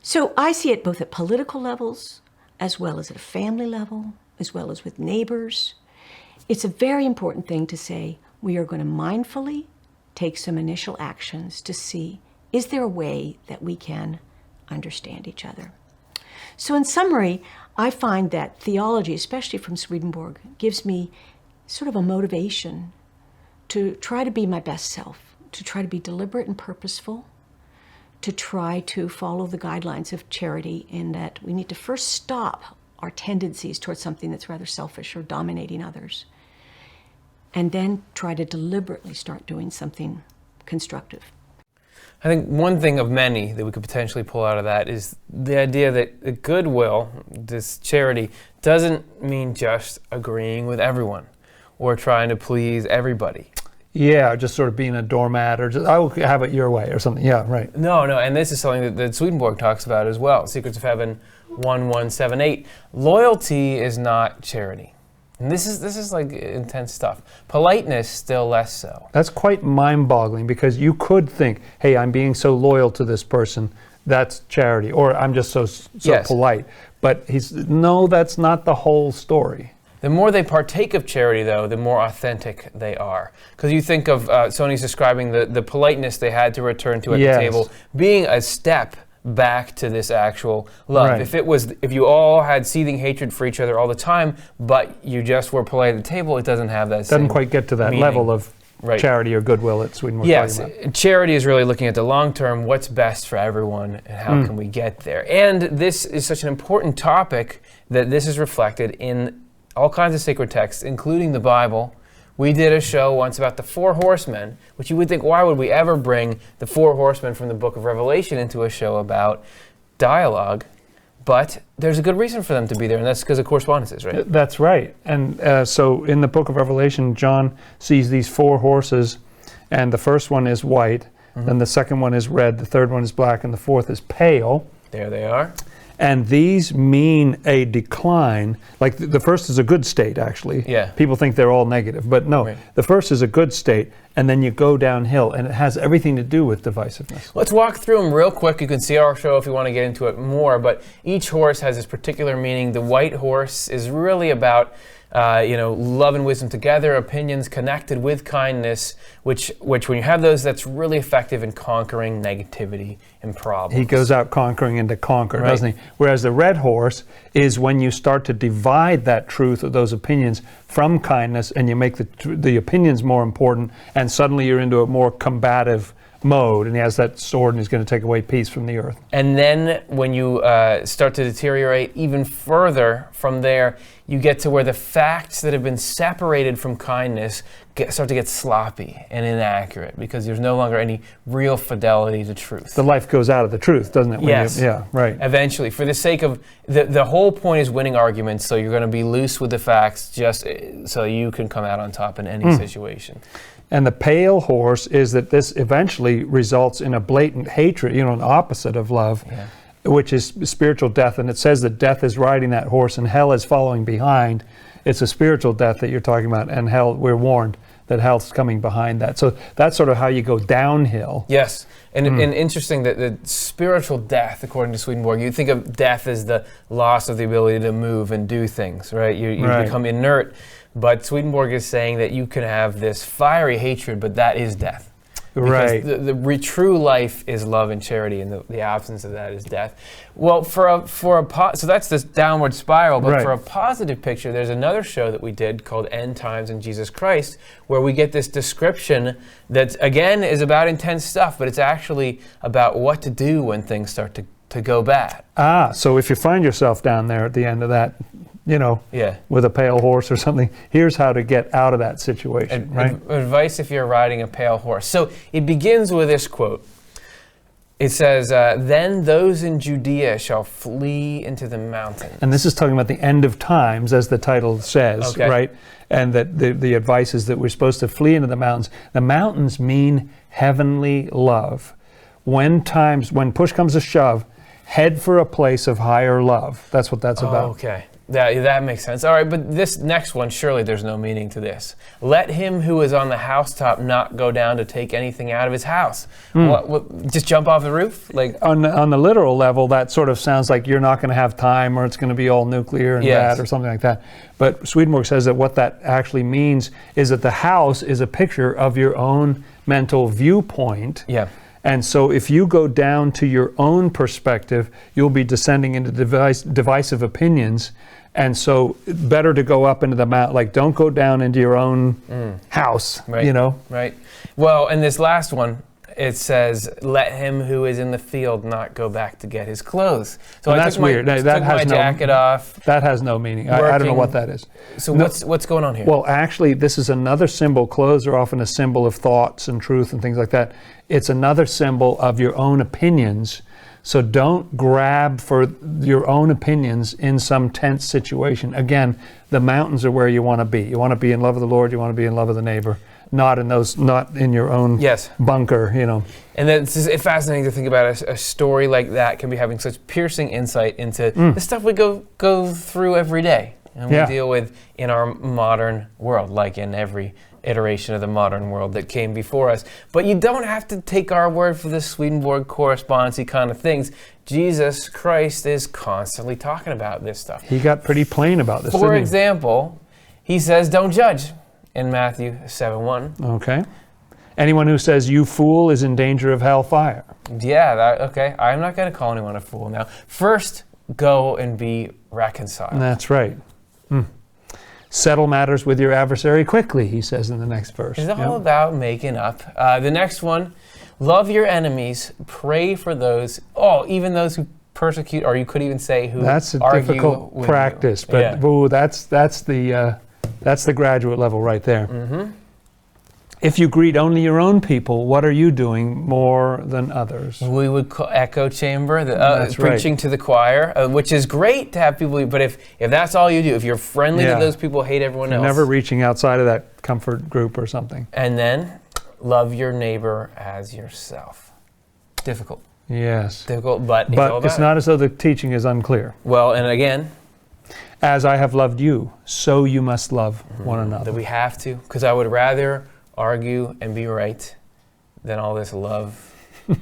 So I see it both at political levels, as well as at a family level, as well as with neighbors. It's a very important thing to say, we are going to mindfully take some initial actions to see, is there a way that we can understand each other? So in summary, I find that theology, especially from Swedenborg, gives me sort of a motivation to try to be my best self, to try to be deliberate and purposeful, to try to follow the guidelines of charity in that we need to first stop our tendencies towards something that's rather selfish or dominating others, and then try to deliberately start doing something constructive. I think one thing of many that we could potentially pull out of that is the idea that goodwill, this charity, doesn't mean just agreeing with everyone or trying to please everybody. Yeah, just sort of being a doormat, or just, I will have it your way, or something. Yeah, right. No, and this is something that Swedenborg talks about as well. Secrets of Heaven 1178. Loyalty is not charity. And this is like intense stuff. Politeness, still less so. That's quite mind-boggling, because you could think, hey, I'm being so loyal to this person, that's charity, or I'm just so Yes. polite. But no, that's not the whole story. The more they partake of charity, though, the more authentic they are. Because you think of, Sony's describing the politeness they had to return to at Yes. the table being a step back to this actual love. Right. If you all had seething hatred for each other all the time, but you just were polite at the table, it doesn't have that same Doesn't quite get to that meaning. level of Right. charity or goodwill at Swedenborg. Yes, charity is really looking at the long term, what's best for everyone, and how can we get there. And this is such an important topic that this is reflected in all kinds of sacred texts, including the Bible. We did a show once about the 4 horsemen, which you would think, why would we ever bring the 4 horsemen from the book of Revelation into a show about dialogue? But there's a good reason for them to be there, and that's because of correspondences, right? That's right. And so in the book of Revelation, John sees these 4 horses, and the first one is white, then the second one is red, the third one is black, and the fourth is pale. There they are. And these mean a decline. Like the first is a good state, actually. Yeah. People think they're all negative, but no. Right. The first is a good state, and then you go downhill, and it has everything to do with divisiveness. Let's walk through them real quick. You can see our show if you want to get into it more, but each horse has this particular meaning. The white horse is really about love and wisdom together, opinions connected with kindness, which when you have those, that's really effective in conquering negativity and problems. He goes out conquering and to conquer, Right. doesn't he? Whereas the red horse is when you start to divide that truth or those opinions from kindness, and you make the opinions more important, and suddenly you're into a more combative mode, and he has that sword, and he's going to take away peace from the earth. And then when you start to deteriorate even further from there, you get to where the facts that have been separated from kindness start to get sloppy and inaccurate, because there's no longer any real fidelity to truth. The life goes out of the truth, doesn't it? Yes. Yeah, right. Eventually, for the sake of, the whole point is winning arguments, so you're going to be loose with the facts just so you can come out on top in any situation. And the pale horse is that this eventually results in a blatant hatred, an opposite of love, which is spiritual death. And it says that death is riding that horse and hell is following behind. It's a spiritual death that you're talking about, and hell, we're warned, that health's coming behind that. So that's sort of how you go downhill. Yes, and interesting that the spiritual death, according to Swedenborg, you think of death as the loss of the ability to move and do things, right? You Right. become inert, but Swedenborg is saying that you can have this fiery hatred, but that is death. Because Right. the true life is love and charity, and the absence of that is death. Well, so that's this downward spiral. But Right. for a positive picture, there's another show that we did called End Times in Jesus Christ, where we get this description that again is about intense stuff, but it's actually about what to do when things start to go bad. So if you find yourself down there at the end of that, Yeah. with a pale horse or something, here's how to get out of that situation, right? Advice if you're riding a pale horse. So it begins with this quote. It says, "Then those in Judea shall flee into the mountains." And this is talking about the end of times, as the title says, Okay. right? And that the advice is that we're supposed to flee into the mountains. The mountains mean heavenly love. When push comes to shove, head for a place of higher love. That's what that's about. Okay. That makes sense. All right, but this next one, surely there's no meaning to this. "Let him who is on the housetop not go down to take anything out of his house." What, just jump off the roof? Like On the literal level, that sort of sounds like you're not going to have time, or it's going to be all nuclear and Yes. bad, or something like that. But Swedenborg says that what that actually means is that the house is a picture of your own mental viewpoint. Yeah. And so if you go down to your own perspective, you'll be descending into divisive opinions. And so better to go up into the mountain, like don't go down into your own house, Right. Right. Well, and this last one, it says, "Let him who is in the field not go back to get his clothes." So And I that's took my, weird. That took has my no- jacket off. That has no meaning. I don't know Working. what that is. So No. what's going on here? Well, actually, this is another symbol. Clothes are often a symbol of thoughts and truth and things like that. It's another symbol of your own opinions. So don't grab for your own opinions in some tense situation. Again, the mountains are where you want to be. You want to be in love with the Lord. You want to be in love with the neighbor, not in your own Yes. bunker. And then it's fascinating to think about a story like that can be having such piercing insight into the stuff we go through every day and we Yeah. deal with in our modern world, like in every iteration of the modern world that came before us. But you don't have to take our word for the Swedenborg correspondency kind of things. Jesus Christ is constantly talking about this stuff. He got pretty plain about this, For didn't he? example, he says, "Don't judge," in Matthew 7:1. Okay. Anyone who says, "You fool," is in danger of hellfire. Yeah, okay. I'm not going to call anyone a fool now. First, go and be reconciled. That's right. Settle matters with your adversary quickly, he says in the next verse. It's all about making up. The next one, love your enemies, pray for those, even those who persecute, or you could even say who That's a argue difficult with practice, you. but Yeah. that's the graduate level right there. Mm-hmm. If you greet only your own people, what are you doing more than others? We would call echo chamber, That's preaching to the choir, which is great to have people, but if that's all you do, if you're friendly Yeah. to those people, hate everyone else. Never reaching outside of that comfort group or something. And then, love your neighbor as yourself. Difficult. Yes. Difficult, but But it's not as though the teaching is unclear. Well, and again, As I have loved you, so you must love one that another. we have to, because I would rather argue and be right than all this love.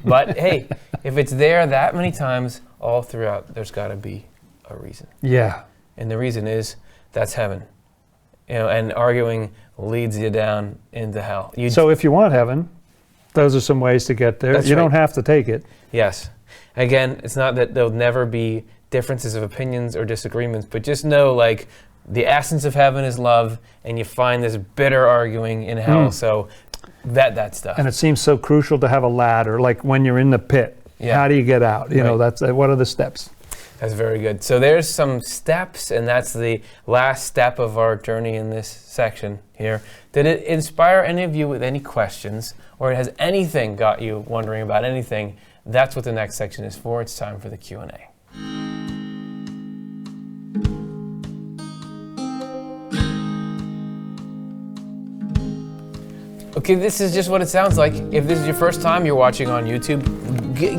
But hey, if it's there that many times all throughout, there's got to be a reason. Yeah. And the reason is that's heaven. And arguing leads you down into hell. So if you want heaven, those are some ways to get there. That's You don't right. have to take it. Yes. Again, it's not that there'll never be differences of opinions or disagreements, but just know, like, the essence of heaven is love, and you find this bitter arguing in hell. So vet that stuff. And it seems so crucial to have a ladder, like when you're in the pit. Yeah. How do you get out? You know, Right. that's what are the steps? That's very good. So there's some steps, and that's the last step of our journey in this section here. Did it inspire any of you with any questions, or has anything got you wondering about anything? That's what the next section is for. It's time for the Q&A. Okay, this is just what it sounds like. If this is your first time you're watching on YouTube,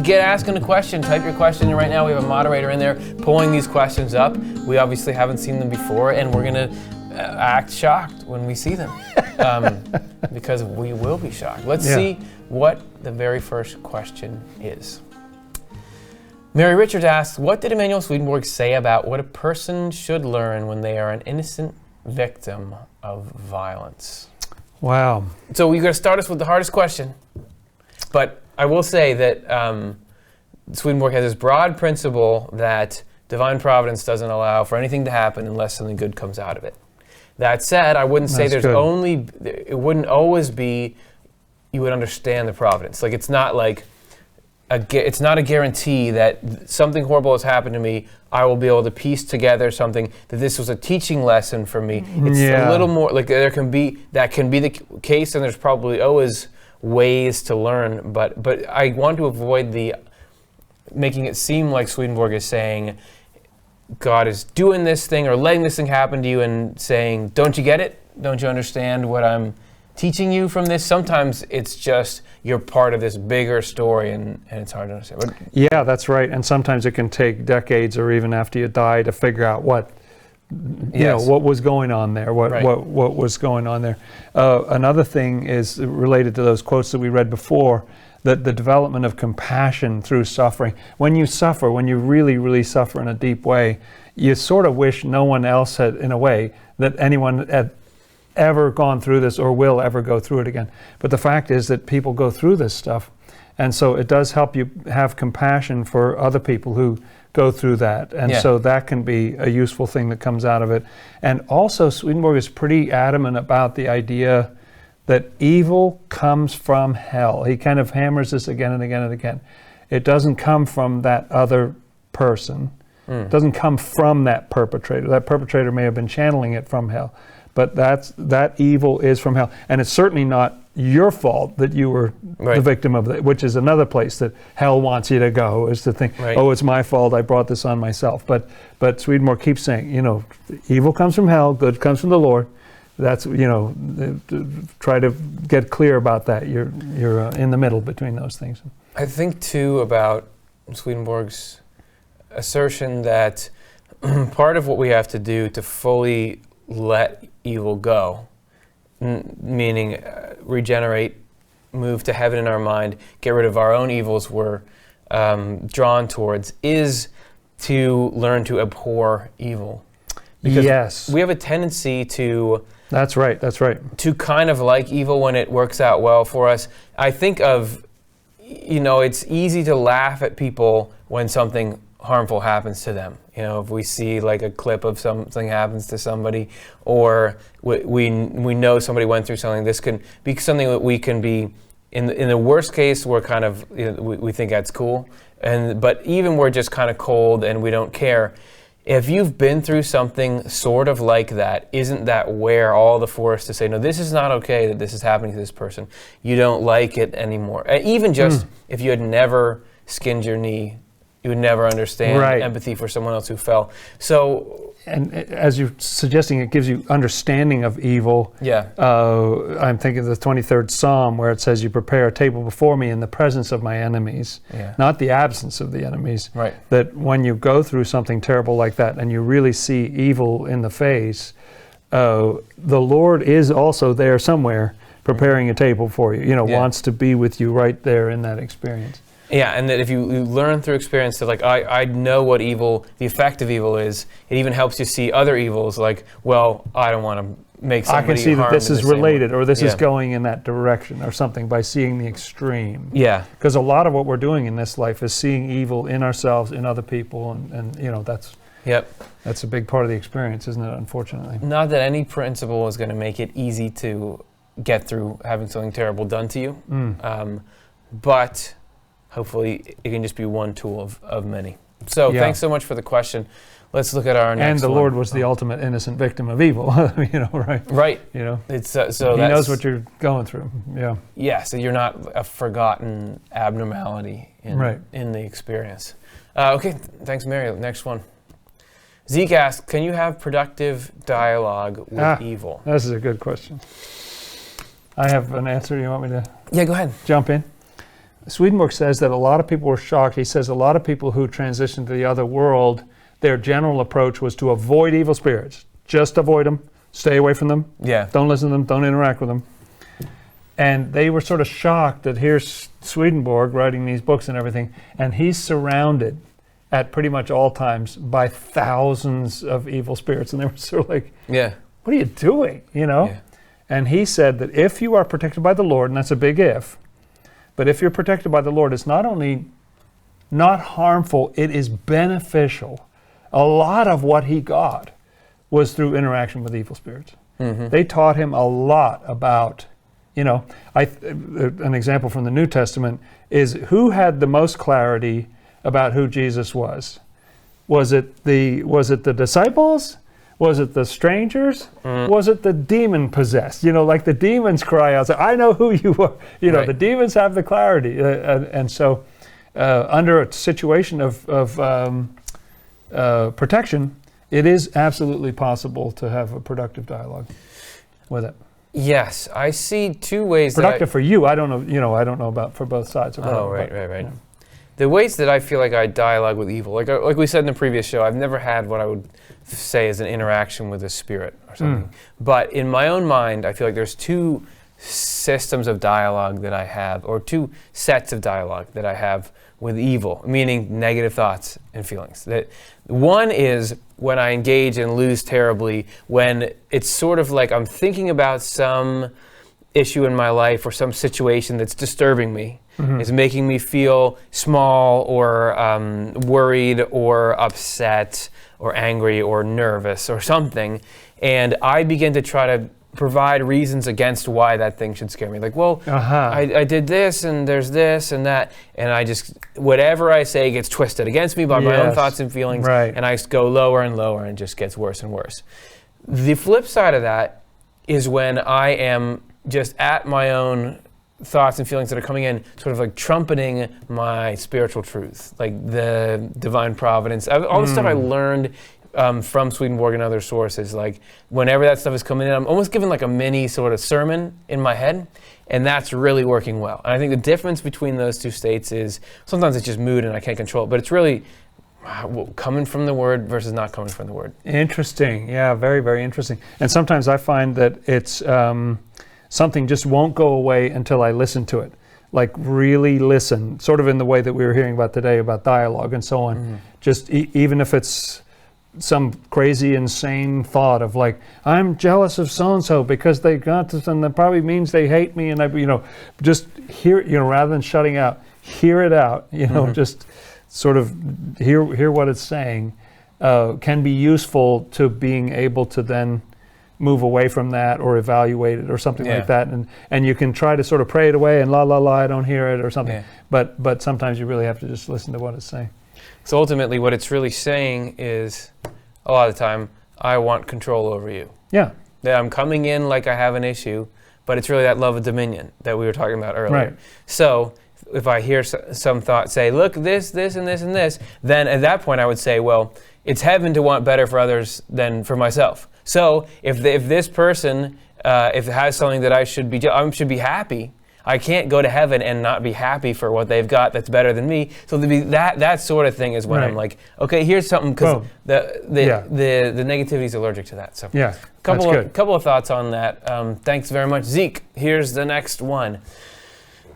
get asking a question. Type your question in right now. We have a moderator in there pulling these questions up. We obviously haven't seen them before, and we're going to act shocked when we see them, because we will be shocked. Let's see what the very first question is. Mary Richards asks, what did Emanuel Swedenborg say about what a person should learn when they are an innocent victim of violence? Wow. So you're going to start us with the hardest question, but I will say that Swedenborg has this broad principle that divine providence doesn't allow for anything to happen unless something good comes out of it. That said, I wouldn't say it wouldn't always be you would understand the providence. Like, it's not like it's not a guarantee that something horrible has happened to me, I will be able to piece together something, that this was a teaching lesson for me. It's a little more, like, that can be the case, and there's probably always ways to learn, but I want to avoid making it seem like Swedenborg is saying God is doing this thing or letting this thing happen to you and saying, don't you get it? Don't you understand what I'm teaching you from this? Sometimes it's just you're part of this bigger story, and it's hard to understand. Yeah, that's right. And sometimes it can take decades or even after you die to figure out what was going on there, what was going on there. Another thing is related to those quotes that we read before, that the development of compassion through suffering. When you suffer, when you really, really suffer in a deep way, you sort of wish no one else had, in a way, that anyone had ever gone through this or will ever go through it again. But the fact is that people go through this stuff, and so it does help you have compassion for other people who go through that, and so that can be a useful thing that comes out of it. And also, Swedenborg is pretty adamant about the idea that evil comes from hell. He kind of hammers this again and again and again. It doesn't come from that other person. It doesn't come from that perpetrator. That perpetrator may have been channeling it from hell, but that evil is from hell. And it's certainly not your fault that you were the victim of it, which is another place that hell wants you to go, is to think, oh, it's my fault, I brought this on myself. But Swedenborg keeps saying, evil comes from hell, good comes from the Lord. That's, try to get clear about that. You're in the middle between those things. I think, too, about Swedenborg's assertion that part of what we have to do to fully let evil go, meaning regenerate, move to heaven in our mind, get rid of our own evils we're drawn towards, is to learn to abhor evil. Because we have a tendency to... That's right. To kind of like evil when it works out well for us. I think of, it's easy to laugh at people when something harmful happens to them. If we see like a clip of something happens to somebody, or we know somebody went through something, this can be something that we can be, in the worst case, we're kind of, we think that's cool. But even we're just kind of cold and we don't care. If you've been through something sort of like that, isn't that where all the force to say, no, this is not okay that this is happening to this person. You don't like it anymore. Even just if you had never skinned your knee, you would never understand empathy for someone else who fell. So, and as you're suggesting, it gives you understanding of evil. I'm thinking of the 23rd Psalm, where it says, you prepare a table before me in the presence of my enemies, not the absence of the enemies. That when you go through something terrible like that and you really see evil in the face, the Lord is also there somewhere preparing a table for you, wants to be with you right there in that experience. Yeah, and that if you learn through experience that, like, I know what evil, the effect of evil is, it even helps you see other evils, like, well, I don't want to make somebody I can see that this is related, or this is Yeah. going in that direction, or something, by seeing the extreme. Yeah. Because a lot of what we're doing in this life is seeing evil in ourselves, in other people, and you know, that's a big part of the experience, isn't it, unfortunately? Not that any principle is going to make it easy to get through having something terrible done to you, but hopefully it can just be one tool of many. So thanks so much for the question. Let's look at our next one. And the Lord was the ultimate innocent victim of evil, you know, right? Right. You know, it's so He knows what you're going through. Yeah. Yeah. So you're not a forgotten abnormality in the experience. Okay. Thanks, Mary. Next one. Zeke asks, can you have productive dialogue with evil? This is a good question. I have an answer. You want me to? Yeah, go ahead. Jump in. Swedenborg says that a lot of people were shocked. He says a lot of people who transitioned to the other world, their general approach was to avoid evil spirits. Just avoid them. Stay away from them. Yeah. Don't listen to them. Don't interact with them. And they were sort of shocked that here's Swedenborg writing these books and everything, and he's surrounded at pretty much all times by thousands of evil spirits. And they were sort of like, Yeah. what are you doing? You know? Yeah. And he said that if you are protected by the Lord, and that's a big if, but if you're protected by the Lord, it's not only not harmful, it is beneficial. A lot of what he got was through interaction with evil spirits. Mm-hmm. They taught him a lot about, you know, an example from the New Testament is who had the most clarity about who Jesus was? Was it the disciples? Was it the strangers? Was it the demon possessed? You know, like the demons cry out, I know who you are. You know, Right. the demons have the clarity. And so under a situation of protection, it is absolutely possible to have a productive dialogue with it. Yes, I see two ways. Productive for you. I don't know. You know, I don't know about for both sides. Oh, right. The ways that I feel like I dialogue with evil, like we said in the previous show, I've never had what I would say is an interaction with a spirit or something. But in my own mind, I feel like there's two systems of dialogue that I have, or two sets of dialogue that I have with evil, meaning negative thoughts and feelings. That one is when I engage and lose terribly, when it's sort of like I'm thinking about some issue in my life or some situation that's disturbing me. It's making me feel small or worried or upset or angry or nervous or something. And I begin to try to provide reasons against why that thing should scare me. Like, well, I did this and there's this and that. And I just, whatever I say gets twisted against me by my own thoughts and feelings. Right. And I go lower and lower and it just gets worse and worse. The flip side of that is when I am just at my own thoughts and feelings that are coming in, sort of like trumpeting my spiritual truth, like the divine providence, all the stuff I learned from Swedenborg and other sources. Like whenever that stuff is coming in, I'm almost given like a mini sort of sermon in my head, and that's really working well. And I think the difference between those two states is sometimes it's just mood and I can't control it, but it's really coming from the Word versus not coming from the Word. Interesting. Yeah, very, very interesting. And sometimes I find that it's something just won't go away until I listen to it. Like really listen, sort of in the way that we were hearing about today about dialogue and so on. Just even if it's some crazy, insane thought of like, I'm jealous of so-and-so because they got this and that probably means they hate me. And I, just hear, rather than shutting out, hear it out, just sort of hear what it's saying, can be useful to being able to then move away from that or evaluate it or something like that. And you can try to sort of pray it away and la, I don't hear it or something. But sometimes you really have to just listen to what it's saying. So ultimately what it's really saying is, a lot of the time, I want control over you. Yeah. That I'm coming in like I have an issue, but it's really that love of dominion that we were talking about earlier. Right. So if I hear some thought say, look, this, and this, and this, then at that point I would say, well, it's heaven to want better for others than for myself. So if this person, if it has something that I should be happy, I can't go to heaven and not be happy for what they've got that's better than me. So that sort of thing is when I'm like, okay, here's something, because the negativity is allergic to that. So couple of thoughts on that. Thanks very much, Zeke. Here's the next one.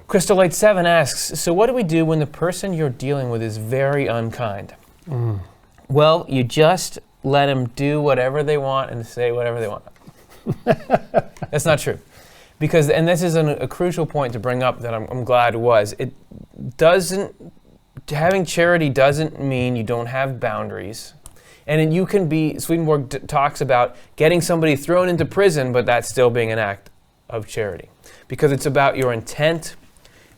Crystal Light 7 asks, so what do we do when the person you're dealing with is very unkind? Well, you just let them do whatever they want and say whatever they want. That's not true. Because, and this is a crucial point to bring up that I'm glad it was. Having charity doesn't mean you don't have boundaries. And you can be, Swedenborg talks about getting somebody thrown into prison, but that still being an act of charity. Because it's about your intent.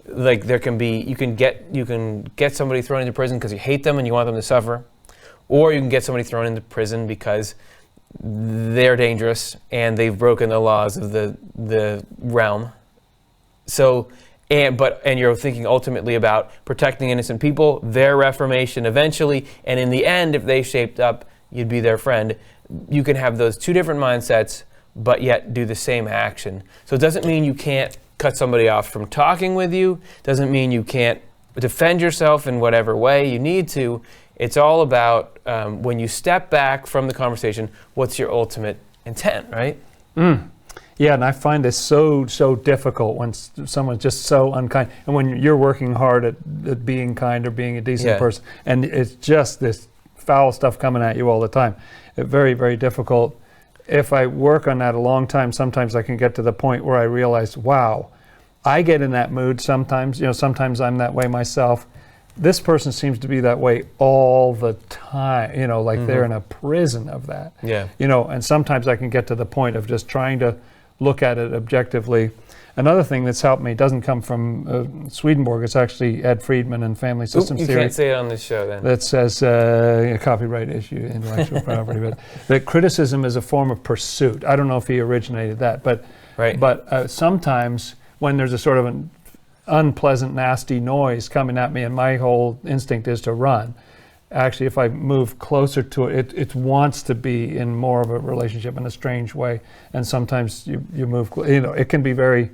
Like you can get somebody thrown into prison because you hate them and you want them to suffer. Or you can get somebody thrown into prison because they're dangerous and they've broken the laws of the realm. So, and you're thinking ultimately about protecting innocent people, their reformation eventually, and in the end, if they shaped up, you'd be their friend. You can have those two different mindsets, but yet do the same action. So it doesn't mean you can't cut somebody off from talking with you. Doesn't mean you can't defend yourself in whatever way you need to. It's all about when you step back from the conversation, what's your ultimate intent, right? Yeah, and I find this so difficult when someone's just so unkind, and when you're working hard at being kind or being a decent person, and it's just this foul stuff coming at you all the time. It's very, very difficult. If I work on that a long time, sometimes I can get to the point where I realize, wow, I get in that mood sometimes. Sometimes I'm that way myself. This person seems to be that way all the time, like they're in a prison of that. Yeah. And sometimes I can get to the point of just trying to look at it objectively. Another thing that's helped me doesn't come from Swedenborg. It's actually Ed Friedman and family systems you theory. Can't say it on this show then. That says copyright issue, intellectual property, but that criticism is a form of pursuit. I don't know if he originated that, but sometimes when there's a sort of an unpleasant, nasty noise coming at me, and my whole instinct is to run. Actually, if I move closer to it, it wants to be in more of a relationship in a strange way. And sometimes you move, it can be very,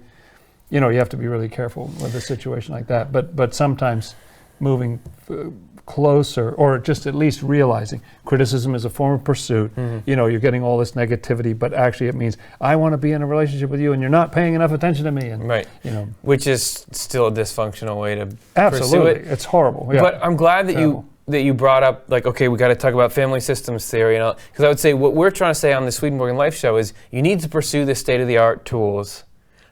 you have to be really careful with a situation like that. But sometimes moving closer, or just at least realizing criticism is a form of pursuit. You're getting all this negativity, but actually it means I want to be in a relationship with you, and you're not paying enough attention to me. And, which is still a dysfunctional way to absolutely pursue it. It's horrible. Yeah. But I'm glad that you brought up, like, okay, we got to talk about family systems theory, because I would say what we're trying to say on the Swedenborgian Life Show is you need to pursue the state-of-the-art tools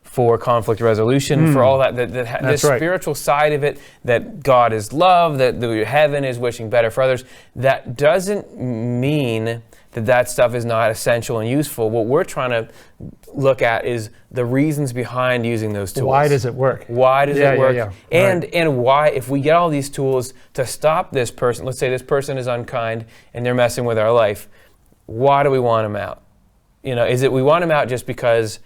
for conflict resolution, for all the spiritual side of it, that God is love, that heaven is wishing better for others. That doesn't mean that stuff is not essential and useful. What we're trying to look at is the reasons behind using those tools. Why does it work? Why does it work? Yeah. And why, if we get all these tools to stop this person, let's say this person is unkind and they're messing with our life, why do we want them out? Is it we want them out just because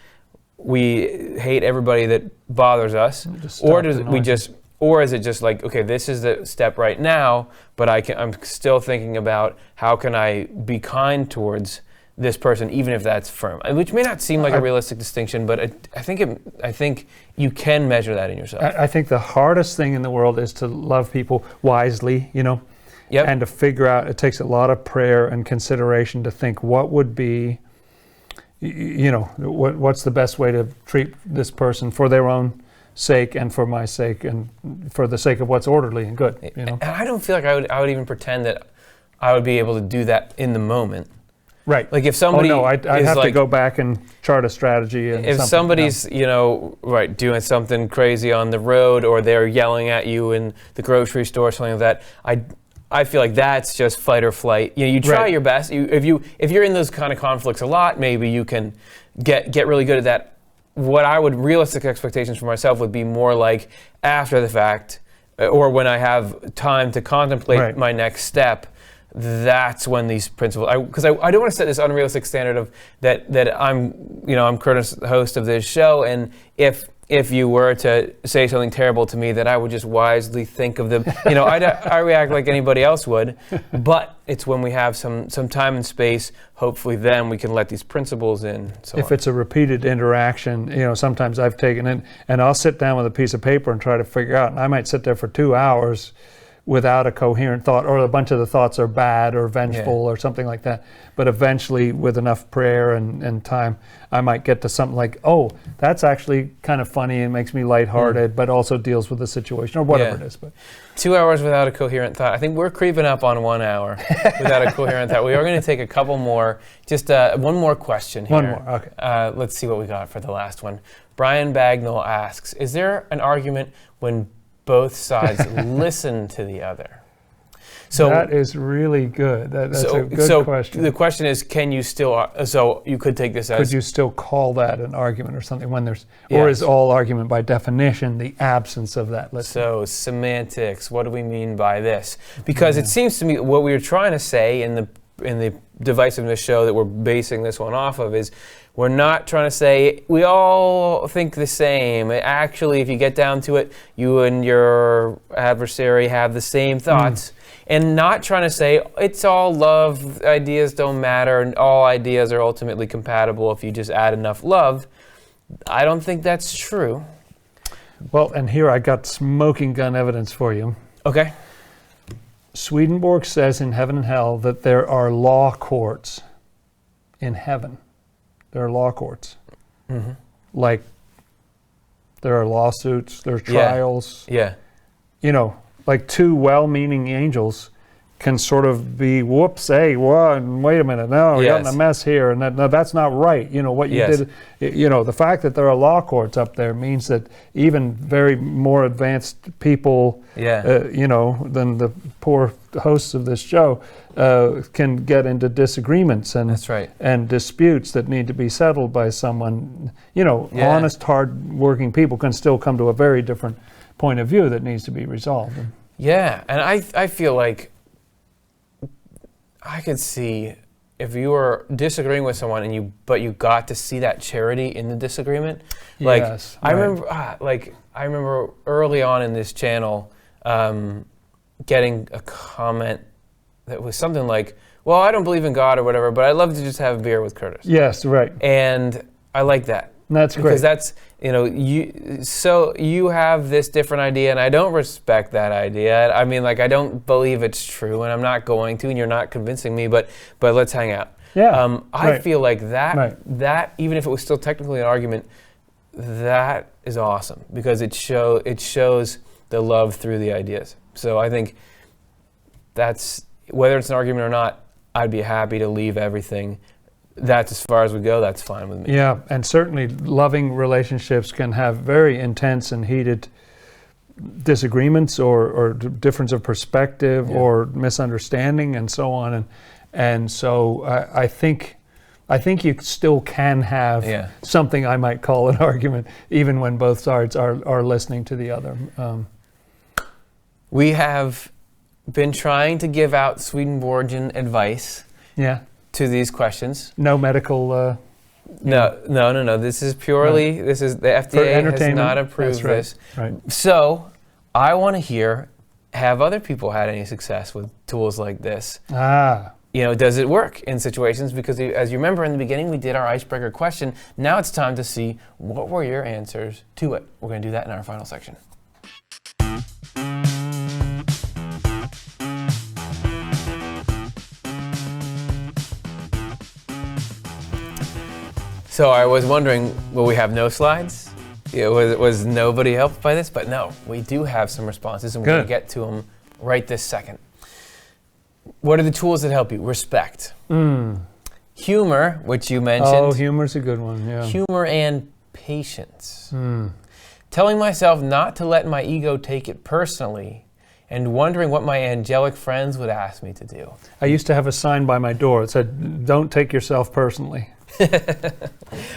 we hate everybody that bothers us, or is it just like, okay, this is the step right now, but I'm still thinking about how can I be kind towards this person, even if that's firm, which may not seem like a realistic distinction, but I think you can measure that in yourself. I think the hardest thing in the world is to love people wisely, and to figure out. It takes a lot of prayer and consideration to think what would be. What's the best way to treat this person for their own sake and for my sake and for the sake of what's orderly and good. And I don't feel like I would even pretend that I would be able to do that in the moment. Right. Like if somebody I'd have to go back and chart a strategy. And if somebody's doing something crazy on the road, or they're yelling at you in the grocery store, something like that, I feel like that's just fight or flight. You try your best. If you're in those kind of conflicts a lot, maybe you can get really good at that. What realistic expectations for myself would be more like after the fact, or when I have time to contemplate my next step. That's when these principles, because I don't want to set this unrealistic standard of that I'm Curtis, the host of this show, and if you were to say something terrible to me, that I would just wisely think of them. I react like anybody else would, but it's when we have some time and space, hopefully then we can let these principles in. If it's a repeated interaction, sometimes I've taken it, and I'll sit down with a piece of paper and try to figure out, and I might sit there for 2 hours without a coherent thought, or a bunch of the thoughts are bad or vengeful or something like that. But eventually, with enough prayer and time, I might get to something like, oh, that's actually kind of funny and makes me lighthearted, but also deals with the situation, or whatever it is. But 2 hours without a coherent thought. I think we're creeping up on 1 hour without a coherent thought. We are going to take a couple more. Just one more question here. One more, okay. Let's see what we got for the last one. Brian Bagnall asks, is there an argument when both sides listen to the other? So that is really good. That's a good question. The question is, can you still? So you could take this as. Could you still call that an argument or something when there's, or is all argument by definition the absence of that listening? So semantics. What do we mean by this? Because it seems to me what we were trying to say in the divisiveness show that we're basing this one off of is, we're not trying to say we all think the same. Actually, if you get down to it, you and your adversary have the same thoughts. And not trying to say it's all love, ideas don't matter, and all ideas are ultimately compatible if you just add enough love. I don't think that's true. Well, and here I got smoking gun evidence for you. Okay. Swedenborg says in Heaven and Hell that there are law courts in heaven. there are law courts. Like there are lawsuits, there are trials. Yeah. You know, like two well-meaning angels can sort of be, whoops, hey, wait a minute, no, we got in a mess here, and that's not right. You know, what you did, you know, the fact that there are law courts up there means that even very more advanced people, you know, than the poor hosts of this show, can get into disagreements and disputes that need to be settled by someone. You know, honest, hard-working people can still come to a very different point of view that needs to be resolved. Yeah, and I feel like I could see if you were disagreeing with someone but you got to see that charity in the disagreement. Like I remember early on in this channel getting a comment that was something like, "Well, I don't believe in God or whatever, but I'd love to just have a beer with Curtis." Yes, right. And I like that. That's great. Because that's, you know, you have this different idea, and I don't respect that idea. I mean, like, I don't believe it's true, and I'm not going to, and you're not convincing me, but let's hang out. Yeah. I feel like that, even if it was still technically an argument, that is awesome, because it shows the love through the ideas. So I think that's, whether it's an argument or not, I'd be happy to leave everything. That's as far as we go, that's fine with me. Yeah, and certainly loving relationships can have very intense and heated disagreements or difference of perspective or misunderstanding and so on. And so I think you still can have something I might call an argument, even when both sides are listening to the other. We have been trying to give out Swedenborgian advice. Yeah. To these questions. No medical... No. This is purely, this is, the FDA has not approved this. Right. So, I want to hear, have other people had any success with tools like this? You know, does it work in situations? Because as you remember in the beginning, we did our icebreaker question. Now it's time to see what were your answers to it. We're going to do that in our final section. So I was wondering, will we have no slides? Was nobody helped by this? But no, we do have some responses, and we're going to get to them right this second. What are the tools that help you? Respect. Humor, which you mentioned. Oh, humor's a good one, yeah. Humor and patience. Telling myself not to let my ego take it personally, and wondering what my angelic friends would ask me to do. I used to have a sign by my door that said, "Don't take yourself personally."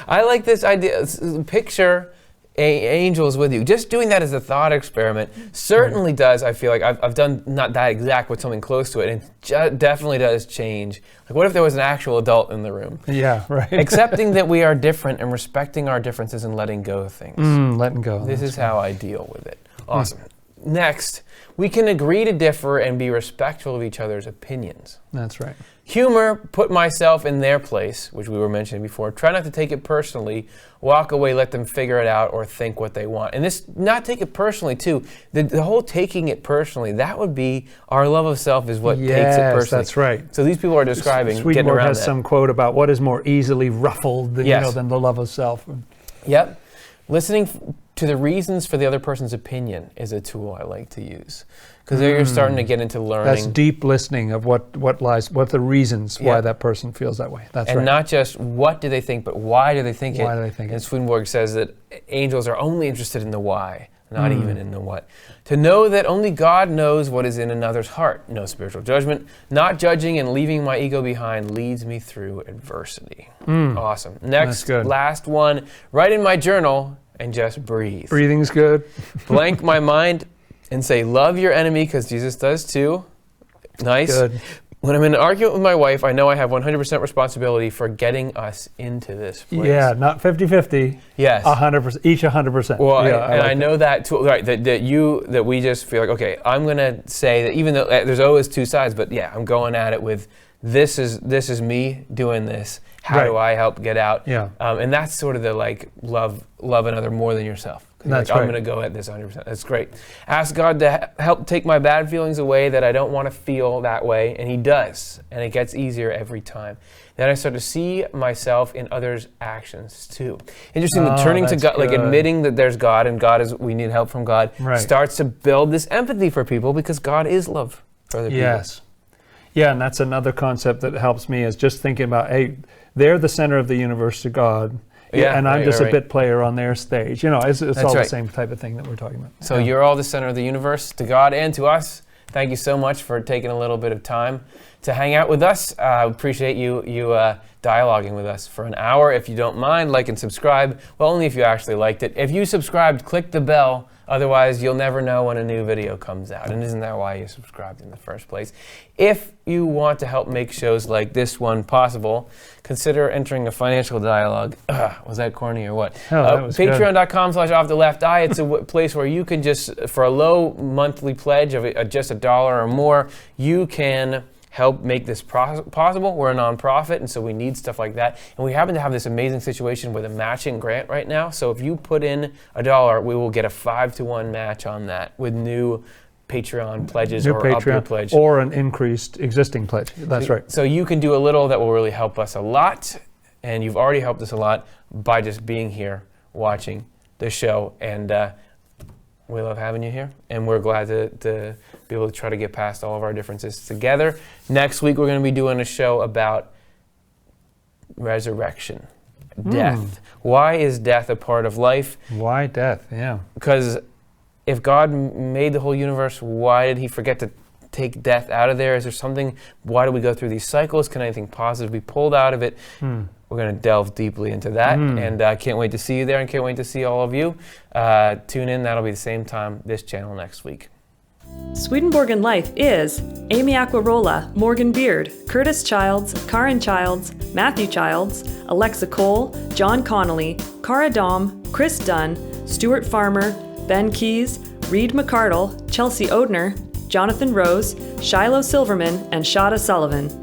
I like this idea. Picture angels with you. Just doing that as a thought experiment certainly does, I feel like, I've done not that exact, but something close to it, and it definitely does change. Like, what if there was an actual adult in the room? Yeah, right. Accepting that we are different and respecting our differences and letting go of things. Letting go. This is how I deal with it. Awesome. Next, we can agree to differ and be respectful of each other's opinions. That's right. Humor, put myself in their place, which we were mentioning before. Try not to take it personally. Walk away, let them figure it out or think what they want. And this, not take it personally too. The whole taking it personally, that would be our love of self is what takes it personally. Yes, that's right. So these people are describing getting Swedenborg around has that. some quote about what is more easily ruffled than, than the love of self. Yep. Listening to the reasons for the other person's opinion is a tool I like to use. Because there you're starting to get into learning. That's deep listening of what the reasons why that person feels that way. That's right. And not just what do they think, but why do they think it. Why do they think it? And Swedenborg says that angels are only interested in the why, not even in the what. To know that only God knows what is in another's heart. No spiritual judgment. Not judging and leaving my ego behind leads me through adversity. Awesome. Next, last one. Write in my journal and just breathe. Breathing's good. Blank my mind and say, love your enemy, because Jesus does too. Nice. Good. When I'm in an argument with my wife, I know I have 100% responsibility for getting us into this place. Yeah, not 50-50. Yes. 100%, each 100%. Well, I know that too, right, that we just feel like, okay, I'm going to say that even though there's always two sides, but yeah, I'm going at it with this is me doing this. How do I help get out? Yeah. And that's sort of the like love another more than yourself. That's I'm right. going to go at this 100%. That's great. Ask God to help take my bad feelings away, that I don't want to feel that way, and He does, and it gets easier every time. Then I start to see myself in others' actions too. Interesting that turning to that's God, like good. admitting that there's God and we need help from God, Right. starts to build this empathy for people because God is love for other people. Yes. Yeah, and that's another concept that helps me is just thinking about, hey, they're the center of the universe to God, Yeah, and I'm right, just right, a bit player on their stage. It's all right. the same type of thing that we're talking about. So you're all the center of the universe to God and to us. Thank you so much for taking a little bit of time to hang out with us. Appreciate you dialoguing with us for an hour. If you don't mind, like and subscribe. Well, only if you actually liked it. If you subscribed, click the bell. Otherwise, you'll never know when a new video comes out. And isn't that why you subscribed in the first place? If you want to help make shows like this one possible, consider entering a financial dialogue. Was that corny or what? Oh, that was good. Patreon.com/offtheLeftEye. It's a place where you can just, for a low monthly pledge of just $1 or more, you can help make this possible. We're a nonprofit, and so we need stuff like that. And we happen to have this amazing situation with a matching grant right now. So if you put in $1, we will get a 5-to-1 match on that with new Patreon pledges or up your pledge. Or an increased existing pledge. That's right. So you can do a little that will really help us a lot, and you've already helped us a lot by just being here watching the show. And we love having you here, and we're glad to be able to try to get past all of our differences together. Next week, we're going to be doing a show about resurrection, death. Why is death a part of life? Why death? Yeah. Because if God made the whole universe, why did He forget to take death out of there? Is there something? Why do we go through these cycles? Can anything positive be pulled out of it? We're going to delve deeply into that, and I can't wait to see you there, and can't wait to see all of you. Tune in. That'll be the same time, this channel next week. Swedenborgian Life is Amy Aquarola, Morgan Beard, Curtis Childs, Karen Childs, Matthew Childs, Alexa Cole, John Connolly, Cara Dom, Chris Dunn, Stuart Farmer, Ben Keys, Reed McCardle, Chelsea Odner, Jonathan Rose, Shiloh Silverman, and Shada Sullivan.